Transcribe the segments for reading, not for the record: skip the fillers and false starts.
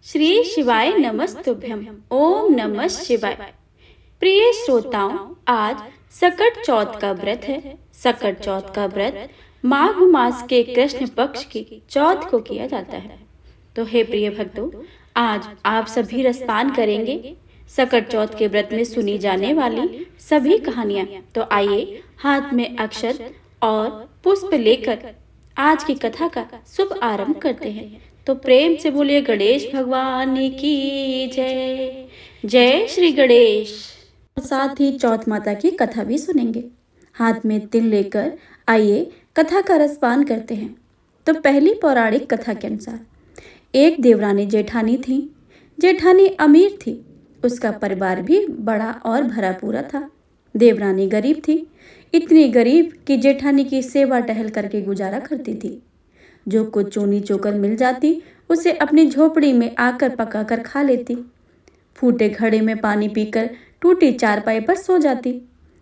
श्री शिवाय नमस्तुभ्यम। ओम नमः शिवाय। प्रिय श्रोताओं, आज सकट चौथ का व्रत है। सकट चौथ का व्रत माघ मास के कृष्ण पक्ष की चौथ को किया जाता है। तो हे प्रिय भक्तों, आज आप सभी रसपान करेंगे सकट चौथ के व्रत में सुनी जाने वाली सभी कहानियां। तो आइए हाथ में अक्षत और पुष्प लेकर आज की कथा का शुभ आरंभ करते हैं। तो प्रेम से बोलिए गणेश भगवान की जय। जय श्री गणेश। साथ ही चौथ माता की कथा भी सुनेंगे। हाथ में तिल लेकर आइए कथा का रसपान करते हैं। तो पहली पौराणिक कथा के अनुसार एक देवरानी जेठानी थी। जेठानी अमीर थी, उसका परिवार भी बड़ा और भरा पूरा था। देवरानी गरीब थी, इतनी गरीब कि जेठानी की सेवा टहल करके गुजारा करती थी। जो कुछ चोनी चोकर मिल जाती उसे अपनी झोपड़ी में आकर पकाकर खा लेती। फूटे घड़े में पानी पीकर टूटी चारपाई पर सो जाती।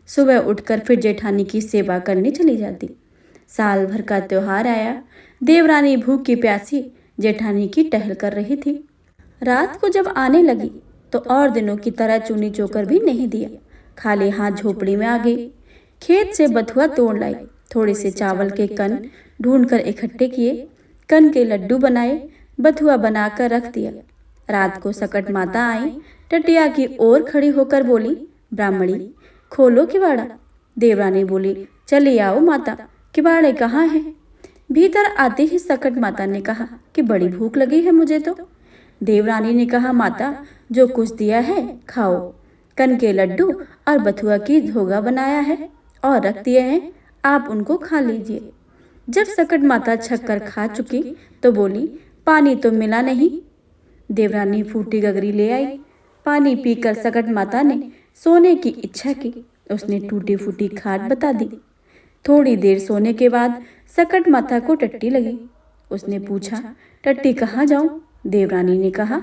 सुबह उठकर फिर जेठानी की सेवा करने चली जाती। साल भर का त्योहार आया। देवरानी भूखी प्यासी जेठानी की टहल कर रही थी। रात को जब आने लगी तो और दिनों की तरह चूनी चोकर भी नहीं दिया, खाली हाथ झोपड़ी में आ गई। खेत से बथुआ तोड़ लाई, थोड़े से चावल के कन ढूंढकर इकट्ठे किए, कन के लड्डू बनाए, बथुआ बनाकर रख दिया। रात को सकट माता आई, टटिया की ओर खड़ी होकर बोली, ब्राह्मणी खोलो किवाड़ा। देवरानी बोली, चली आओ माता, किवाड़े कहाँ हैं? भीतर आते ही सकट माता ने कहा कि बड़ी भूख लगी है मुझे तो। देवरानी ने कहा, माता जो कुछ दिया है खाओ। कन के लड्डू और बथुआ की धोगा बनाया है और रख दिए हैं, आप उनको खा लीजिए। जब सकट माता छक्कर खा चुकी तो बोली, पानी तो मिला नहीं। देवरानी फूटी गगरी ले आई। पानी पीकर सकट माता ने सोने की इच्छा की। उसने टूटी फूटी खाट बता दी। थोड़ी देर सोने के बाद सकट माता को टट्टी लगी। उसने पूछा, टट्टी कहाँ जाऊं? देवरानी ने कहा,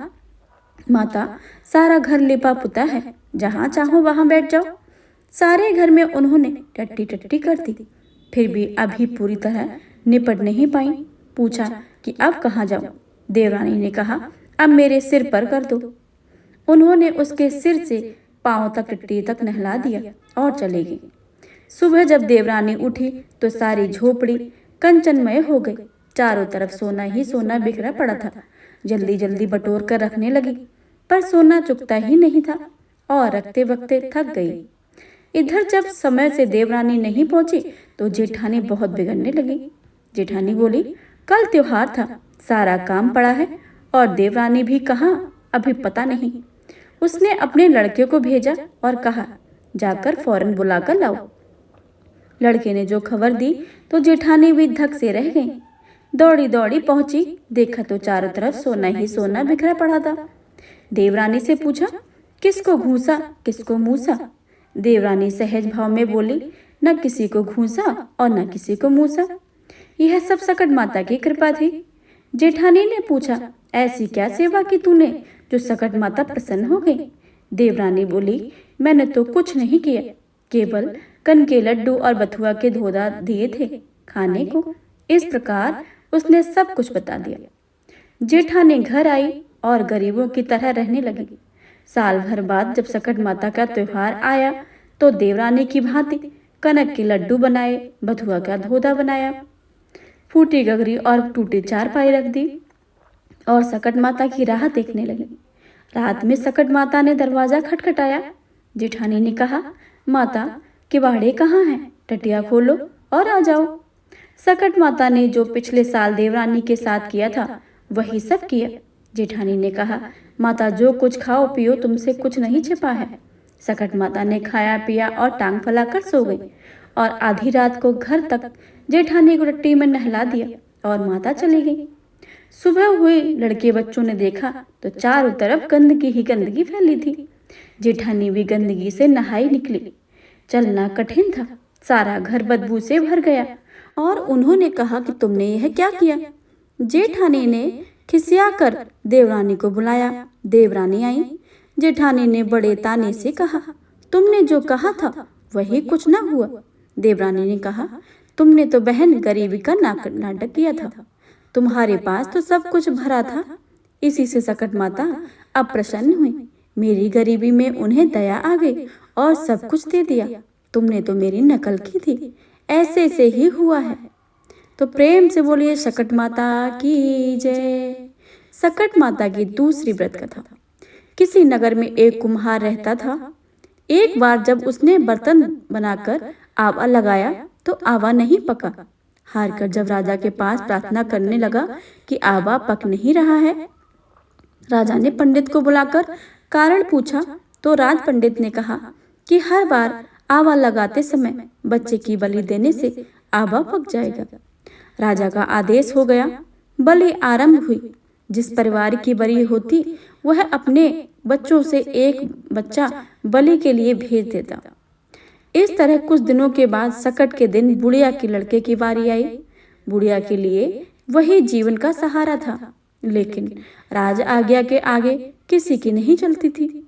माता सारा घर लिपा पुता है, जहाँ चाहो वहां बैठ जाओ। सारे घर में उन्होंने टट्टी टट्टी कर दी, फिर भी अभी पूरी तरह निपट नहीं पाई। पूछा कि अब कहाँ जाऊं? देवरानी ने कहा, अब मेरे सिर पर कर दो। उन्होंने उसके सिर से पांव तक टट्टी तक नहला दिया और चले गई। सुबह जब देवरानी उठी तो सारी झोपड़ी कंचनमय हो गई। चारों तरफ सोना ही सोना बिखरा पड़ा था। जल्दी जल्दी बटोर कर रखने लगी, पर सोना चुकता ही नहीं था और रखते वक्ते थक गई। इधर जब समय से देवरानी नहीं पहुंची तो जेठानी बहुत बिगड़ने लगी। जेठानी बोली, कल त्योहार था, सारा काम पड़ा है और देवरानी भी कहाँ अभी पता नहीं। उसने अपने लड़के को भेजा और कहा, जाकर फौरन बुलाकर लाओ। लड़के ने जो खबर दी तो जेठानी भी धक से रह गई। दौड़ी दौड़ी पहुंची, देखा तो चारों तरफ सोना ही सोना बिखरा पड़ा था। देवरानी से पूछा, किसको घूसा किसको मूसा? देवरानी सहज भाव में बोली, न किसी को घूसा और न किसी को मूसा। यह सब सकट माता की कृपा थी। जेठानी ने पूछा, ऐसी क्या सेवा की तूने जो सकट माता प्रसन्न हो गई? देवरानी बोली, मैंने तो कुछ नहीं किया, केवल कन के लड्डू और बथुआ के धोदा दिए थे खाने को। इस प्रकार उसने सब कुछ बता दिया। जेठानी घर आई और गरीबों की तरह रहने लगी। साल भर बाद जब सकट माता का त्योहार आया तो देवरानी की भांति कनक के लड्डू बनाए, बथुआ का धोदा बनाया, फूटी गगरी और टूटी चारपाई रख दी और सकट माता की राह देखने लगी। रात में सकट माता ने दरवाजा खटखटाया। जेठानी ने कहा, माता किवाड़े कहाँ हैं? टटिया खोलो और आ जाओ। सकट माता ने जो पिछले साल देवरानी के साथ किया था वही सब किया। जेठानी ने कहा, माता जो कुछ खाओ पियो, तुमसे कुछ नहीं छिपा है। सकट माता ने खाया पिया और टांग फैलाकर सो गई और आधी रात को घर तक जेठानी को टट्टी में नहला दिया और माता चली गई। सुबह हुई, लड़के बच्चों ने देखा तो चारों तरफ गंदगी ही गंदगी फैली थी। जेठानी भी गंदगी से नहाई निकली। चलना कठिन था, सारा घर बदबू से भर गया और उन्होंने कहा कि तुमने यह क्या किया? जेठानी ने खिसिया कर देवरानी को बुलाया। देवरानी आई। जेठानी ने बड़े ताने से कहा, तुमने जो कहा था वही कुछ न हुआ। देवरानी ने कहा, तुमने तो बहन गरीबी का नाटक किया था, तुम्हारे पास तो सब कुछ भरा था, इसी से सकट माता अब प्रसन्न हुई। मेरी गरीबी में उन्हें दया आ गई और सब कुछ दे दिया। तुमने तो मेरी नकल की थी, ऐसे से ही हुआ है। तो प्रेम से बोलिए सकट माता की जय। सकट माता की दूसरी व्रत कथा। किसी नगर में एक कुम्हार रहता था। एक बार जब उसने बर्तन बनाकर आवा लगाया तो आवा नहीं पका। हारकर जब राजा के पास प्रार्थना करने लगा कि आवा पक नहीं रहा है, राजा ने पंडित को बुलाकर कारण पूछा तो राज पंडित ने कहा कि हर बार आवा लगाते समय बच्चे की बलि देने से आवा पक जाएगा। राजा का आदेश हो गया। बलि आरंभ हुई। जिस परिवार की बलि होती वह अपने बच्चों से एक बच्चा बलि के लिए भेज देता। इस तरह कुछ दिनों के बाद सकट के दिन बुढ़िया के लड़के की बारी आई। बुढ़िया के लिए वही जीवन का सहारा था, लेकिन राज आज्ञा के आगे किसी की नहीं चलती थी।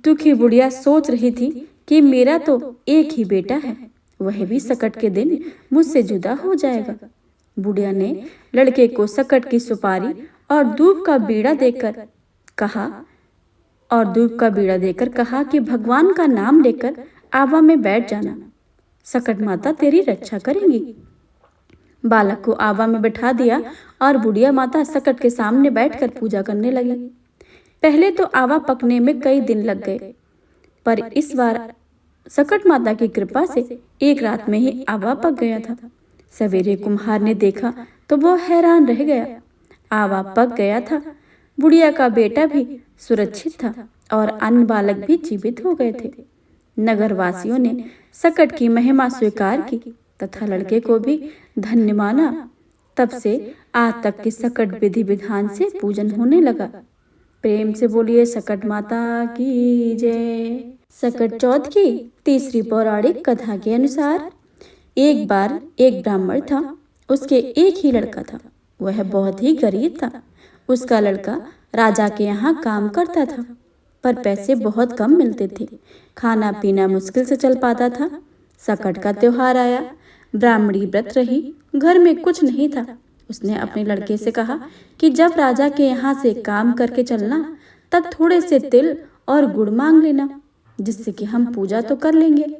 दुखी बुढ़िया सोच रही थी कि मेरा तो एक ही बेटा है, वह भी सकट के दिन मुझसे जुदा हो जाएगा। बुढ़िया ने लड़के को सकट की सुपारी और दूब का बीड़ा देकर कहा कि भगवान का नाम लेकर आवा में बैठ जाना, सकट माता तेरी रक्षा करेंगी। बालक को आवा में बैठा दिया और बुढ़िया माता सकट के सामने बैठकर पूजा करने लगी। पहले तो आवा पकने में कई दिन लग गए, पर इस बार सकट माता की कृपा से एक रात में ही आवा पक गया था। सवेरे कुम्हार ने देखा तो वो हैरान रह गया। आवा पक गया था। बुढ़िया का बेटा भी सुरक्षित था और अन्य बालक भी जीवित हो गए थे। नगरवासियों ने सकट की महिमा स्वीकार की तथा लड़के को भी धन्य माना। तब से आज तक की सकट विधि विधान से पूजन होने लगा। प्रेम से बोलिए सकट माता की जय। सकट चौथ की तीसरी पौराणिक कथा के अनुसार एक बार एक ब्राह्मण था। उसके एक ही लड़का था। वह बहुत ही गरीब था। उसका लड़का राजा के यहाँ काम करता था, पर पैसे बहुत कम मिलते थे। खाना पीना मुश्किल से चल पाता था। सकट का त्योहार आया। ब्राह्मणी व्रत रही। घर में कुछ नहीं था। उसने अपने लड़के से कहा कि जब राजा के यहाँ से काम करके चलना, तब थोड़े से तिल और गुड़ मांग लेना, जिससे कि हम पूजा तो कर लेंगे।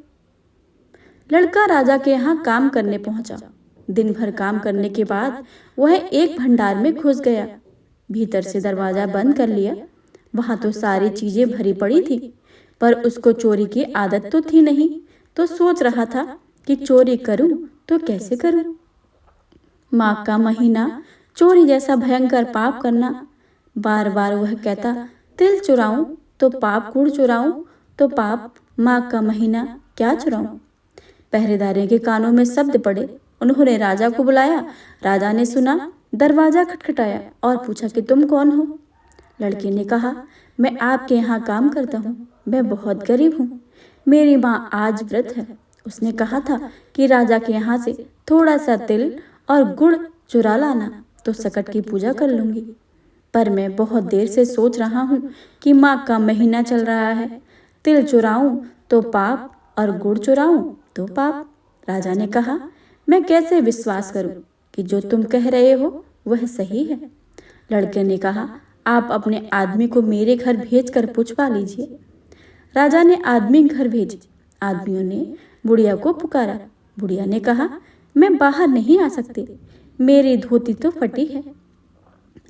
लड़का राजा के यहाँ काम करने पहुंचा। दिन भर काम करने के बाद वह एक भंडार में घुस गया। भीतर से दरवाजा बंद कर लिया। वहां तो सारी चीजें भरी पड़ी थी, पर उसको चोरी की आदत तो थी नहीं। तो सोच रहा था कि चोरी करूं तो कैसे करूं। माघ का महीना, चोरी जैसा भयंकर पाप करना। बार बार वह कहता, तिल चुराऊं तो पाप, गुड़ चुराऊं तो पाप, माघ का महीना क्या चुराऊं। पहरेदारों के कानों में शब्द पड़े। उन्होंने राजा को बुलाया। राजा ने सुना, दरवाजा खटखटाया और पूछा कि तुम कौन हो। लड़के ने कहा, मैं आपके यहाँ काम करता हूँ। मैं बहुत गरीब हूँ। मेरी माँ आज व्रत है। उसने कहा था कि राजा के यहाँ से थोड़ा सा तिल और गुड़ चुरा लाना तो सकट की पूजा कर लूंगी। पर मैं बहुत देर से सोच रहा हूँ कि माघ का महीना चल रहा है। तिल चुराऊं तो पाप और गुड़ चुराऊं तो पाप। राजा ने कहा, मैं कैसे विश्वास करूं कि जो तुम कह रहे हो वह सही है। लड़के ने कहा, आप अपने आदमी को मेरे घर भेजकर पूछवा लीजिए। राजा ने आदमी घर भेजे। आदमियों ने बुढ़िया को पुकारा। बुढ़िया ने कहा, मैं बाहर नहीं आ सकती, मेरी धोती तो फटी है।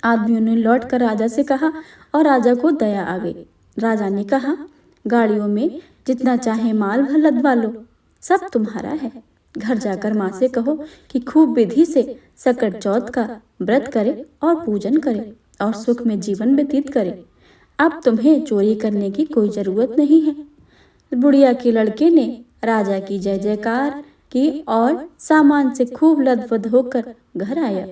आदमियों ने लौटकर राजा से कहा और राजा को दया आ गई। राजा ने कहा, गाड़ियों में जितना चाहे माल भर लदवा लो, सब तुम्हारा है। घर जाकर माँ से कहो कि खूब विधि से सकट चौथ का व्रत करे और पूजन करे और सुख में जीवन व्यतीत करे। अब तुम्हें चोरी करने की कोई जरूरत नहीं है। बुढ़िया के लड़के ने राजा की जय जयकार की और सामान से खूब लदबद होकर घर आया।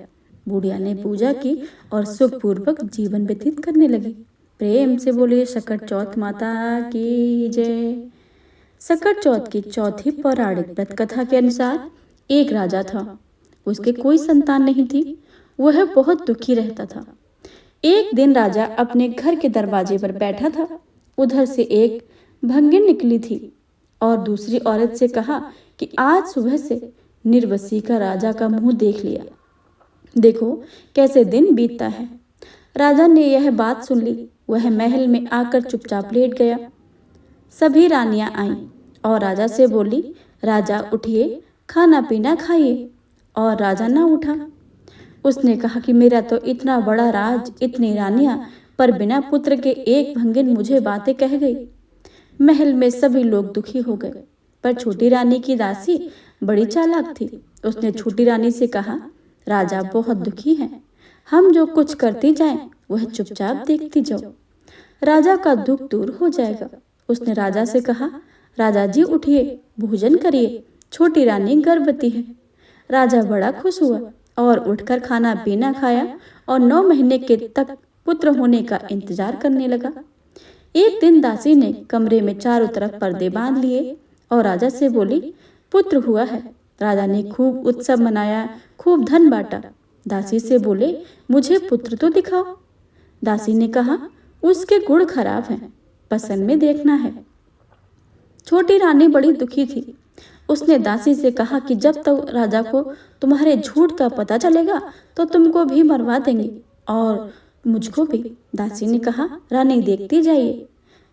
बुढ़िया ने पूजा की और सुखपूर्वक जीवन व्यतीत करने लगी। प्रेम से बोलिए सकट चौथ माता की जय। सकट चौथ की चौथी पौराणिक व्रत कथा के अनुसार एक राजा था। उसके कोई संतान नहीं थी। वह बहुत दुखी रहता था। एक दिन राजा अपने घर के दरवाजे पर बैठा था। उधर से एक भंगिन निकली थी और दूसरी औरत से कहा कि आज सुबह से निर्वसी का राजा का मुंह देख लिया। देखो कैसे दिन बीतता है। राजा ने यह बात सुन ली। वह महल में आकर चुपचाप लेट गया। सभी रानियां आईं और राजा से बोली, राजा उठिए, खाना पीना खाइए। और राजा ना उठा। उसने कहा कि मेरा तो इतना बड़ा राज, इतनी रानियां, पर बिना पुत्र के एक भंगिन मुझे बातें कह गई। महल में सभी लोग दुखी हो गए, पर छोटी रानी की दासी बड़ी चालाक थी। उसने छोटी रानी से कहा, राजा बहुत दुखी हैं, हम जो कुछ करती जाएं वह चुपचाप देखती जाओ, राजा का दुख दूर हो जाएगा। उसने राजा से कहा, राजा जी उठिए, भोजन करिए, छोटी रानी गर्भवती है। राजा बड़ा खुश हुआ और उठकर खाना पीना खाया और 9 महीने के तक पुत्र होने का इंतजार करने लगा। एक दिन दासी ने कमरे में चारों तरफ पर्दे बांध लिए और राजा से बोली, पुत्र हुआ है। राजा ने खूब उत्सव मनाया, खूब धन बांटा। दासी से बोले, मुझे पुत्र तो दिखाओ। दासी ने कहा, उसके गुण खराब हैं, पसंद में देखना है। छोटी रानी बड़ी दुखी थी। उसने दासी से कहा कि जब तक राजा को तुम्हारे झूठ का पता चलेगा तो तुमको भी मरवा देंगे और मुझको भी। दासी ने कहा, रानी देखती जाइए।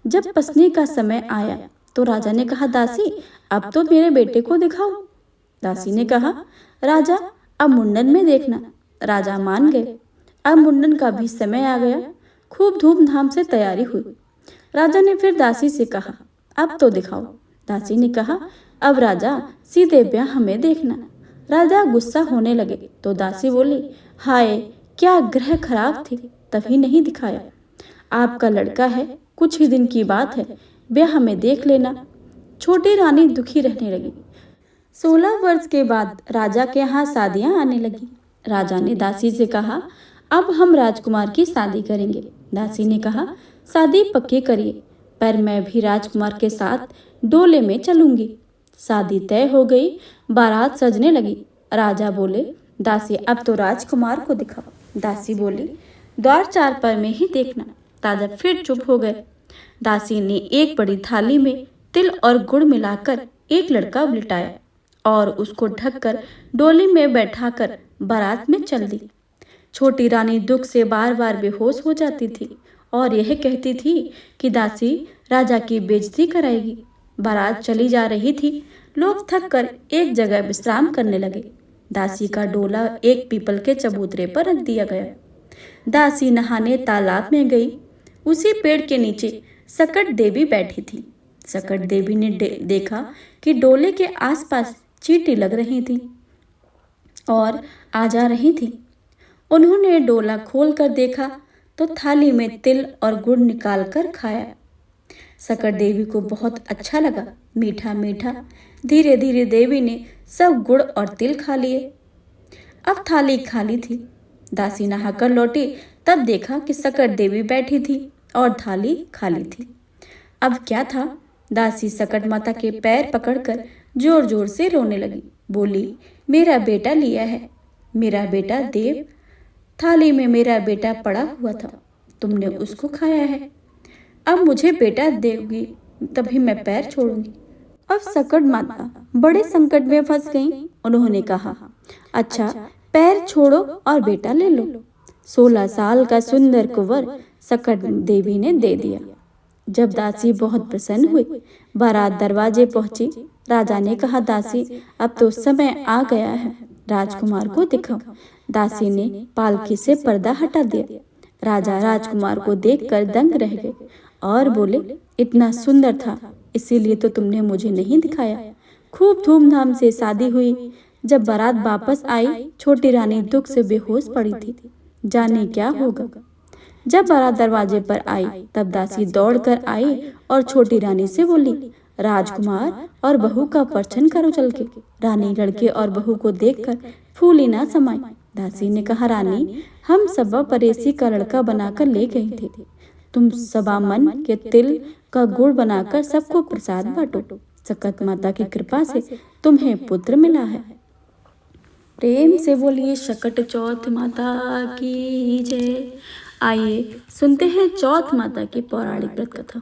जब पसने का समय आया तो राजा ने कहा, दासी अब तो मेरे बेटे को दिखाओ। दासी ने कहा, राजा अब मुंडन में देखना। राजा मान गए। अब मुंडन का भी समय आ गया। खूब धूमधाम से तैयारी हुई। राजा ने फिर दासी से कहा, अब तो दिखाओ। दासी ने कहा, अब राजा सीधे ब्याह में देखना। राजा गुस्सा होने लगे तो दासी बोली, हाय क्या ग्रह खराब थी, तभी नहीं दिखाया। आपका लड़का है, कुछ ही दिन की बात है, ब्याह में देख लेना। छोटी रानी दुखी रहने लगी। 16 वर्ष के बाद राजा के यहाँ शादियां आने लगी। राजा ने दासी से कहा, अब हम राजकुमार की शादी करेंगे। दासी ने कहा, शादी पक्की करिए, पर मैं भी राजकुमार के साथ डोले में चलूंगी। शादी तय हो गई। बारात सजने लगी। राजा बोले, दासी अब तो राजकुमार को दिखाओ। दासी बोली, द्वार 4 पर में ही देखना। राजा फिर चुप हो गए। दासी ने एक बड़ी थाली में तिल और गुड़ मिलाकर एक लड़का लिटाया और उसको ढककर डोली में बैठाकर बारात में चल दी। छोटी रानी दुख से बार बार बेहोश हो जाती थी और यह कहती थी कि दासी राजा की बेइज्जती कराएगी। बारात चली जा रही थी। लोग थक कर एक जगह विश्राम करने लगे। दासी का डोला एक पीपल के चबूतरे पर रख दिया गया। दासी नहाने तालाब में गई। उसी पेड़ के नीचे सकट देवी बैठी थी। सकट देवी ने देखा कि डोले के आसपास चींटी लग रही थी और आ जा रही थी। उन्होंने डोला खोलकर देखा तो थाली में तिल और गुड़ निकाल कर खाया। सकट देवी को बहुत अच्छा लगा, मीठा मीठा। धीरे धीरे देवी ने सब गुड़ और तिल खा लिए। अब थाली खाली थी। दासी नहाकर लौटी, तब देखा कि सकट देवी बैठी थी और थाली खाली थी। अब क्या था? दासी सकट माता के पैर पकड़कर जोर जोर से रोने लगी। बोली, मेरा बेटा लिया है, मेरा बेटा देव। थाली में मेरा बेटा पड़ा हुआ था, तुमने उसको खाया है। अब मुझे बेटा देगी तभी मैं पैर छोड़ूंगी। अब सकट माता बड़े संकट में फंस गईं। उन्होंने कहा, अच्छा पैर छोड़ो और बेटा ले लो। 16 साल का सुंदर कुंवर सकट देवी ने दे दिया। जब दासी बहुत प्रसन्न हुई, बारात दरवाजे पहुंची। राजा ने कहा, दासी अब तो समय आ गया है, राजकुमार को दिखाओ। दासी ने पालकी से पर्दा हटा दिया। राजा राजकुमार को देखकर दंग रह गए और बोले, इतना सुंदर था, इसीलिए तो तुमने मुझे नहीं दिखाया। खूब धूमधाम से शादी हुई। जब बारात वापस आई, छोटी रानी दुख से बेहोश पड़ी थी, जाने क्या होगा। जब बारात दरवाजे पर आई, तब दासी दौड़कर आई और छोटी रानी से बोली, राजकुमार और बहू का परिछन करो चल के। रानी लड़के और बहू को देखकर फूली ना समाई। दासी ने कहा, रानी हम सबा परेसी का लड़का बनाकर ले गए थे, तुम सबा मन के तिल का गुड़ बनाकर सबको प्रसाद बांटो। सकट माता की कृपा से तुम्हें पुत्र मिला है। प्रेम से बोलिए सकट चौथ माता की जय। आइए सुनते हैं चौथ माता की पौराणिक व्रत कथा।